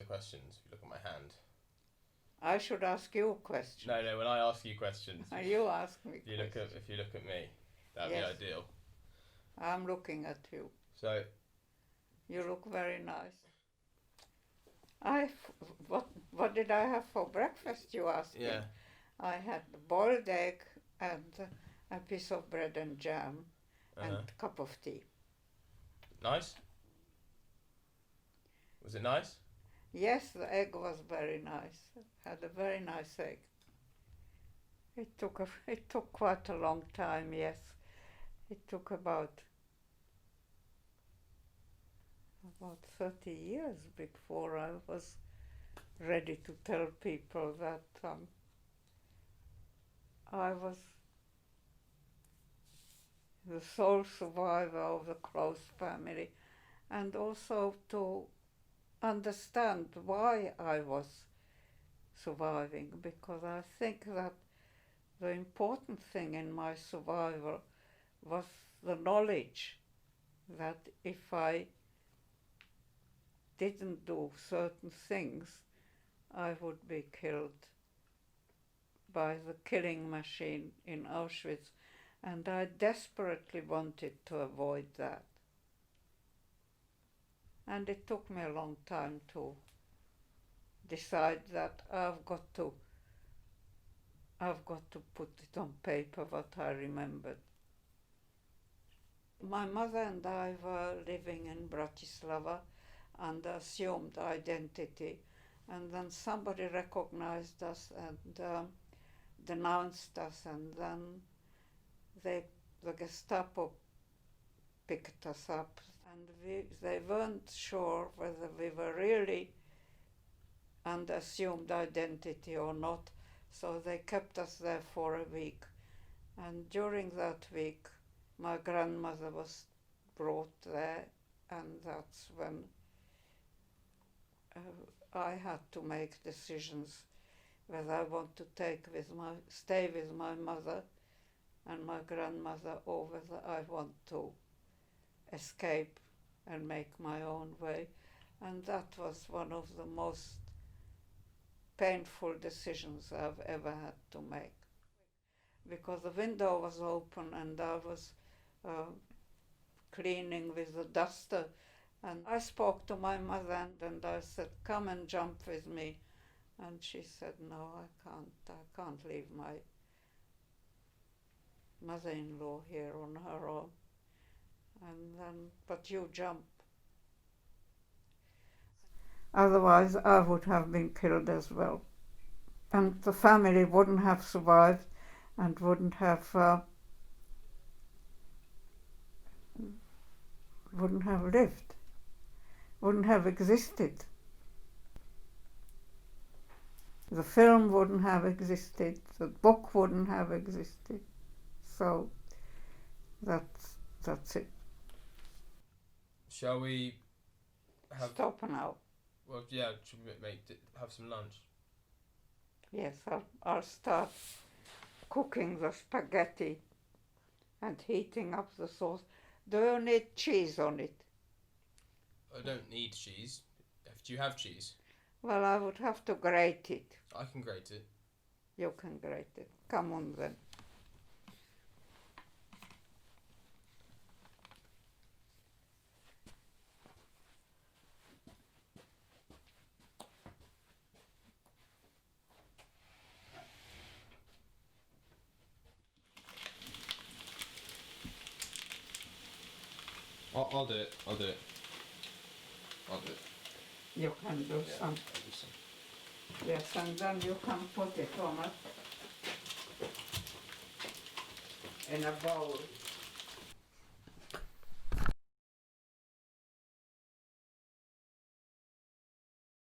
questions. If you look at my hand. I should ask you a question. No, when I ask you questions. You ask me. If you look at me, that'd Yes. be ideal. I'm looking at you. So. You look very nice. What did I have for breakfast, you asked me? Yeah. I had a boiled egg and a piece of bread and jam and a cup of tea. Nice? Was it nice? Yes, the egg was very nice. Had a very nice egg. It took quite a long time, yes. It took about 30 years before I was ready to tell people that I was the sole survivor of the close family, and also to understand why I was surviving, because I think that the important thing in my survival was the knowledge that if I didn't do certain things, I would be killed by the killing machine in Auschwitz, and I desperately wanted to avoid that. And it took me a long time to decide that I've got to put it on paper what I remembered. My mother and I were living in Bratislava under assumed identity, and then somebody recognized us and denounced us, and then the Gestapo picked us up, and they weren't sure whether we were really under assumed identity or not, so they kept us there for a week. And during that week, my grandmother was brought there, and that's when I had to make decisions whether I want to stay with my mother and my grandmother, or whether I want to escape and make my own way. And that was one of the most painful decisions I've ever had to make, because the window was open and I was cleaning with a duster, and I spoke to my mother and I said, "Come and jump with me," and she said, "No, I can't leave my mother-in-law here on her own." And then, "But you jump." Otherwise I would have been killed as well, and the family wouldn't have survived and wouldn't have lived, wouldn't have existed. The film wouldn't have existed, the book wouldn't have existed. So that's it. Shall we Stop now. Well, yeah, should we have some lunch? Yes, I'll start cooking the spaghetti and heating up the sauce. Do you need cheese on it? I don't need cheese. Do you have cheese? Well, I would have to grate it. I can grate it. You can grate it. Come on then. I'll do it. I'll do it. You can do some. I'll do some. Yes, and then you can put it on in a bowl.